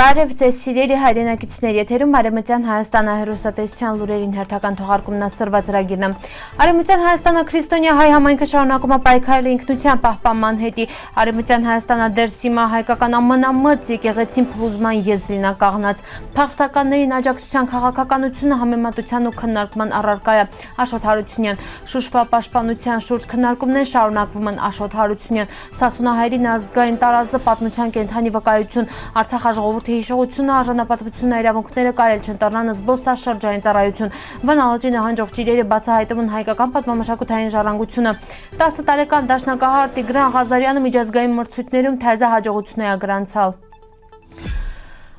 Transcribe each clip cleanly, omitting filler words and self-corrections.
Բարև ձեզ սիրելի հայրենակիցներ, եթերում Արևմտյան Հայաստանը հեռուստատեսության լուրերին հերթական թողարկումն ասրված ծրագիրն է։ Արևմտյան Հայաստանը քրիստոնյա հայ համայնքը շարունակում է պայքարել ինքնության պահպանման հետի։ Արևմտյան Հայաստանը դերսիմա հայկական ամենամեծ եկեղեցին փլուզման եզրին է կաղնած։ Փախստականներին աջակցության քաղաքականությունը համեմատության ու քննարկման առարկա է։ Աշոտ Հարությունյան, Շուշվա պաշտպանության շուրջ քննարկումներ շարունակվում են։ Աշոտ Հարությունյան, Սասունահայերին ազգային տարազը պատմության կենթանի վկայություն, Արցախ ժողովրդի հիշողությունը, արժանապատվությունը, իրավունքները կարել չընտրնանը զբոսաշրջային ծառայություն, Վանալաջի նահանջող ճիրերը բացահայտում են հայկական պատմամշակութային ժառանգությունը։ 10 տարեկան դաշնակահար Տիգրան Ղազարյանը միջազգային մրցույթներում թեզա հաջողություն է գրանցել։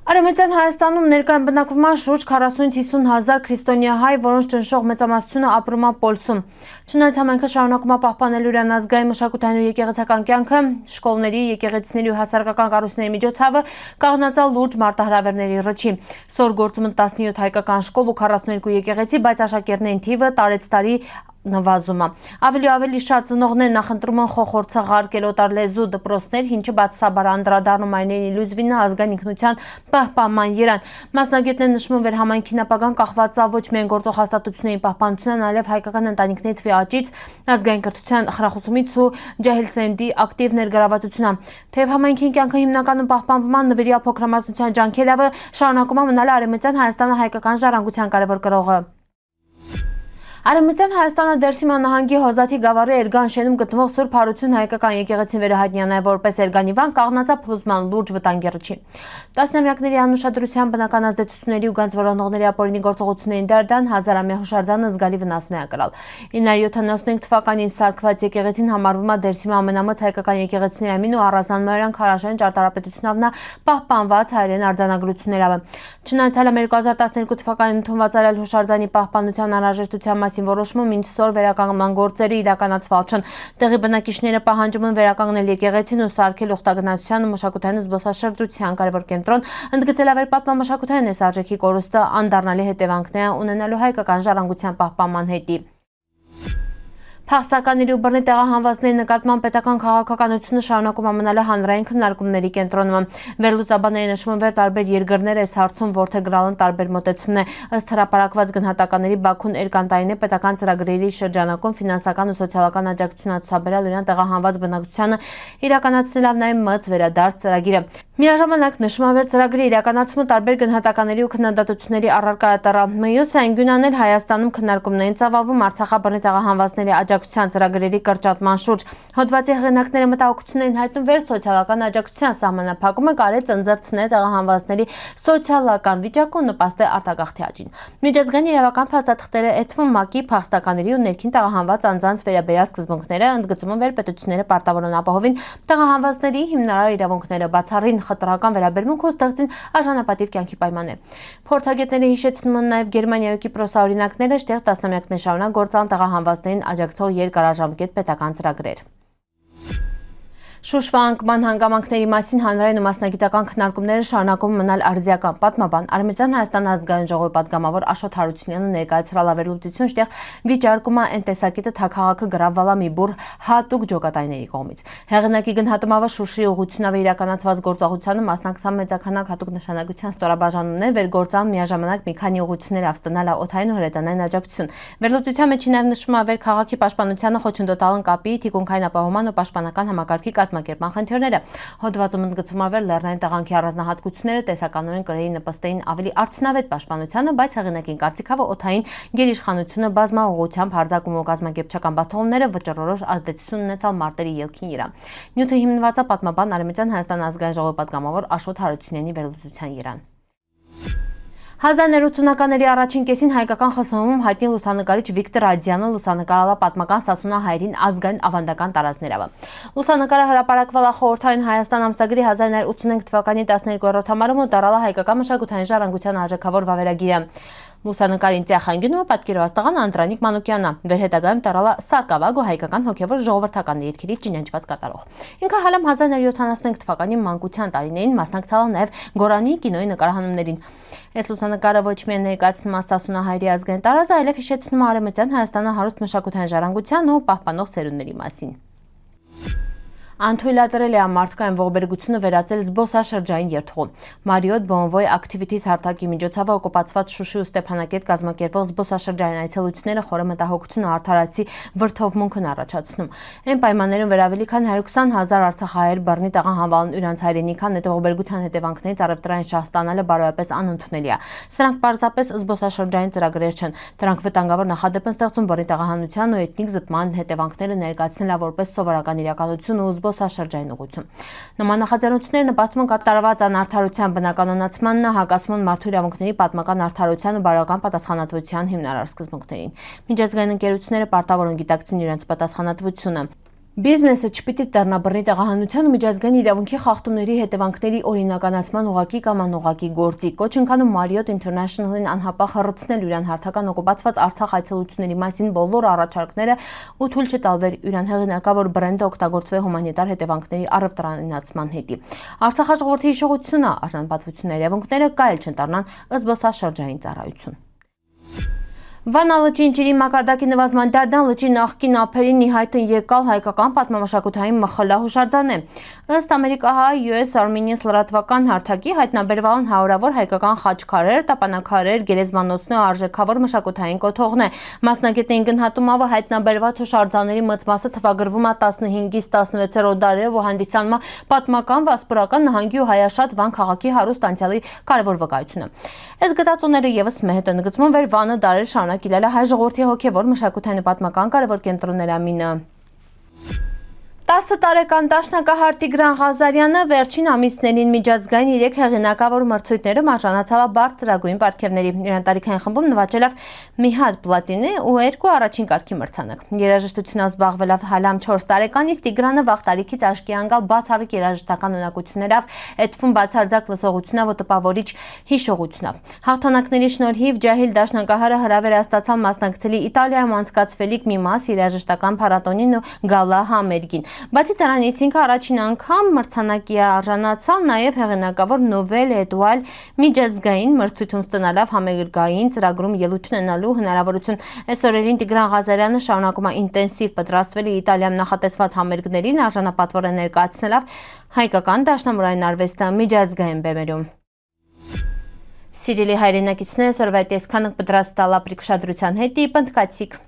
Արևմտյան Հայաստանում ներկայում բնակվում են շուրջ 40-ից 50 հազար քրիստոնյա հայ, որոնց ճնշող մեծամասնությունը ապրում է Պոլսում։ Չնայած համայնքը շարունակում է պահպանել իր ազգային մշակութային ու եկեղեցական կյանքը, շկոլների, եկեղեցիների ու հասարակական կառույցների միջոցով կաղնացալ լուրջ մարտահրավերների ռճի։ Սոր գործում են 17 հայկական շկոլ ու 42 եկեղեցի, բայց աշակերտների թիվը տարեց տարի նվազում է։ Ավելի շատ ծնողներ նախընտրում են խոխորձաղարկել օտարլեզու դպրոցներ, ինչը բացասաբար անդրադառնում այն լյուզվինը ազգային ինքնության պահպանման երան։ Մասնագետներն նշում են, որ համայնքին ապագան կախված է ոչ միայն գործող հաստատությունների պահպանությունից, այլև հայկական ընտանիքների թվի աճից, ազգային կրթության խրախուսումից ու ջահելսենդի ակտիվ ներգրավվածությունից։ Թեև համայնքին կյանքը հիմնականում պահպանվում է, նվիրյալ փոքրամասնության ջանքերով շարունակում է մնալ Արևմտյան Հայաստանը հայկական ժառանգության կարևոր կրողը։ Արևմտյան Հայաստանը դերսիմա նահանգի Հոզաթի գավառի Էրգան շենում գտնվող Սուրբ Հարություն հայկական եկեղեցին վերահայտնի է նաև որպես Էրգանիվան կաղնացա փլուզման լուրջ վտանգի ռճի։ Տասնամյակների անուշադրության բնական ազդեցությունների ու գանձվառողների ապօրինի գործողությունների դարդան հազարամյա հուշարձանը զգալի վնասներ է կրել։ 975 թվականին սարքված եկեղեցին համարվում է դերսիմա ամենամեծ հայկական եկեղեցիների ամին ու առանձնանալարան քարաշեն ճարտարապետությունն պահպանված հայերեն արձանագրություններով։ Չնայած 2012 թվականին ընդունված այլ հուշարձանի պահպանության անհրաժեշտության մասին որոշումը մինչ սոր վերականգնման գործերը իրականացվել չեն։ Տեղի բնակիչները պահանջում են վերականգնել եկեղեցին ու սարքել ուխտագնացության ու մշակութային զբոսաշրջության կարևոր կենտրոն, ընդգծելով որ պատմամշակութային այս արժեքի կորուստը անդառնալի հետևանքներ է ունենալու հայկական ժառանգության պահպանման հետի։ Փախստականների ու բռնի տեղահանվածների նկատմամբ պետական քաղաքականությունը շարունակում է մնալ հանրային քննարկումների կենտրոնում։ Վերլուծաբանները նշում են, որ տարբեր երկրներ այս հարցում որդեգրալ են տարբեր մոտեցումներ։ Ըստ հրապարակված գնահատականների Բաքուն երկանտային է պետական ծրագրերի շրջանակում ֆինանսական ու սոցիալական աջակցություն ցուցաբերել իրան տեղահանված բնակչությանը իրականացնելով նաև մեծ վերադարձ ծրագիրը։ Միաժամանակ նշում է, որ ծրագրի իրականացումը տարբեր գնահատականների ու քննադատությունների առարկա է տառա։ Մյուս հանգյունաներ Հայաստանում քննարկումներին ծավալվում Արցախաբռնի տեղահանվածների աջակցության ծրագրերի կրճատման շուրջ։ Հոդվածի հեղինակները մտահոգություններ են հայտնում, որ սոցիալական աջակցության սահմանափակումը կարելի ծնձրցնել տեղահանվածների սոցիալական վիճակը ու նպաստել արտագաղթի աճին։ Միջազգային իրավական փաստաթղթերը էթվում ՄԱԿ-ի փախստականների ու ներքին տեղահանված անձանց վերաբերյալ սկզբունքները ընդգծում են, որ պետությունները պարտավոր են ապահովին տեղահանվածների հիմնարար իրավունքները, բացառին խտրական վերաբերմունք ու ստեղծին արժանապատիվ կյանքի պայմաններ։ Փորձագետները հիշեցնում են նաև Գերմանիայի Կիպրոսի օրինակները, որտեղ տասնամյակներ շարունակ գործան տեղահանվածներին աջակցող երկարաժամկետ պետական ծրագրեր։ Շուշվա անկման հանգամանքների մասին հանրային ու մասնագիտական քննարկումները շարունակում մնալ արձիական պատմաբան Արևմտյան Հայաստան ազգային ժողովի պատգամավոր Աշոտ Հարությունյանը ներկայացրել ավերլուծություն, որտեղ վիճարկում է այն տեսակետը թագահակը գրավվալ է մի բուռ հատուկ ջոկատայինների կողմից։ Հեղինակի գնահատումով Շուշի ուղղությունով իրականացված գործողությանը մասնակցան մեծաքանակ հատուկ նշանակության ստորաբաժանումներ, որ գործան միաժամանակ մի քանի ուղղություններ ավստանալ է օդային ու հրետանային աջակցություն։ Վերլուծության մեջ նաև նշվում է, որ քաղաքի պաշտպանությանը խոչընդոտալ են կապի, թիկունքային ապահովման ու պաշտպանական համակարգի կազմակերպման խնդիրները։ Հոդվածում ընդգծվում է, որ լեռնային տեղանքի առանձնահատկությունները տեսականորեն կրեի նպաստեին ավելի արդյունավետ պաշտպանությանը, բայց հեղինակին կարծիքով օդային գերիշխանությունը բազմաուղղությամբ հարձակում ու կազմակերպչական բախտողները վճռորոշ ազդեցություն ունեցալ մարտերի ելքին իրան։ Նյութը հիմնված է պատմաբան Արևմտյան Հայաստան ազգային ժողովի պատգամավոր Աշոտ Հարությունյանի վերլուծության երան։ 1980-ականների առաջին կեսին հայկական ԽՍՀՄ-ում հայտնի լուսանկարիչ Վիկտոր Ադյանը լուսանկարել է պատմական Սասունահայերին ազգային ավանդական տարածքներով։ Լուսանկարը հրապարակվել է Խորհրդային Հայաստան ամսագրի 1985 թվականի 12-րդ համարում ու դառել է հայկական մշակութային ժառանգության արժեքավոր վավերագիրը։ Լուսանկարի ինտիախանգյունը պատկերված տղան Անդրանիկ Մանուկյանն է, վերհետագայում դառել է սարկավագ ու հայկական հոգևոր ժողովրդական երգերի ճանաչված կատարող։ Ինքը հալամ 1975 թվականի մանկության տարիներին մասնակցել է նաև Գորանի կինոյի նկարահանումներին։ Այս լուսանկարը ոչ միայն ներկայացնում է Սասունահայերի ազգային տարածքը, այլև հիշեցնում է Արևմտյան Հայաստանը հարուստ մշակութային ժառանգության ու պահպանող սերունդների մասին։ Անթույլատրել է ամարտկային ողբերգությունը վերածել զբոսաշրջային երթուղու։ Marriott Bonvoy Activities հարթակի միջոցով օկուպացված Շուշի ու Ստեփանակերտ կազմակերպող զբոսաշրջային այցելությունները խորը մտահոգություն ու արդարացի վրդովմունք են առաջացնում։ Այն պայմաններում վեր ավելի քան 120,000 արցախահայեր բռնի տեղան հանվալն իրանց հայրենիքան այդ ողբերգության հետևանքներից առևտրային շահ ստանալը բարոյապես անընդունելի է։ Սրանք պարզապես զբոսաշրջային ծրագրեր չեն։ Դրանք վտանգավոր նախադեպ են ստեղծում բռնի տեղահանության ու էթնիկ զտման հետևանքները ներկայացնելը որպես սովորական իրականություն ու զբոսաշրջային ուղղություն։ Նման նախաձեռնությունները նպաստում են կատարված անարդարության բնականոնացմանն, հակասում մարդու իրավունքների պատմական արդարության ու բարոյական պատասխանատվության հիմնարար սկզբունքներին։ Միջազգային ընկերությունները պարտավոր են գիտակցեն իրենց պատասխանատվությունը։ Բիզնեսը չպիտի դառնա տեղահանության ու միջազգային իրավունքի խախտումների հետևանքների օրինականացման ուղղակի կամ անուղղակի գործի։ Կոչ ենք անում Marriott International-ին անհապաղ հեռացնել իրան հերթական օկուպացված Արցախ այցելությունների մասին բոլոր առաջարկները ու թույլ չտալվեր իրան հեղինակավոր բրենդը օգտագործվի հումանիտար հետևանքների առևտրայնացման հետի։ Արցախ ժողովրդի հիշողությունը, արժանապատվությունների իրավունքները կայել չեն դառնան զբոսաշրջային ծառայություն։ Վանա լճի ինջիրի մակարդակի նվազման դարդան լճի նախկին ափերին ի հայտ են եկալ հայկական պատմամշակութային մխլա հուշարձանն է։ Ըստ ամերիկահայ US Armenians լրատվական հարթակի հայտնաբերվել են հարյուրավոր հայկական խաչքարեր, տապանաքարեր, գերեզմանոցներ ու արժեքավոր մշակութային կոթողներ։ Մասնագետներին գնահատումով հայտնաբերված հուշարձանների մեծ մասը թվագրվում է 15-ից 16-րդ դարերով ու հանդիսանում է պատմական, վասպուրական, նահանգի ու հայաշատ Վան քաղաքի հարուստ անցյալի կարևոր վկայությունը։ Այս գտածոները եւս մեհետ են գծում վեր Վանը դարեր շարունակ իրել է հայ ժողովրդի հոգևոր մշակութային պատմական կարևոր կենտրոնների ամինը։ 10 տարեկան դաշնակահար Տիգրան Ղազարյանը վերջին ամիսներին միջազգային 3 հեղինակավոր մրցույթներում արժանացել է բարձրագույն պարգևների։ Իրան տարիքային խմբում նվաճելով մի հատ պլատինե ու 2 առաջին կարգի մրցանակ։ Երաժշտությունով զբաղվելով հալամ 4 տարեկանից Տիգրանը վաղ տարիքից աչքի անկալ բացառիկ երաժշտական ունակություններով, էդվում բացարձակ լսողությունով ու տպավորիչ հիշողությունով։ Հաղթանակների շնորհիվ ջահիլ դաշնակահարը հրավեր ստացավ մասնակցելի Իտալիայում անցկացվելիք մի մաս երաժշտական փառատոնին ու գալա համերգին։ Բացի դրանից ինքը առաջին անգամ մրցանակի արժանացավ նաև հեղինակավոր Նովել Էդուալ միջազգային մրցույթում ստանալով համերգային ծրագրում ելույթ ունենալու հնարավորություն։ Այս օրերին Տիգրան Ղազարյանը շարունակում է ինտենսիվ պատրաստվել Իտալիայում նախատեսված համերգներին, արժանապատվորը ներկայացնելով հայկական դաշնամուրային արվեստը միջազգային բեմերում։ Սիրելի հայրենակիցներ, այսօրվա տեսքանը պատրաստալ ապրիկ ուշադրության հետ, պնդկացիք։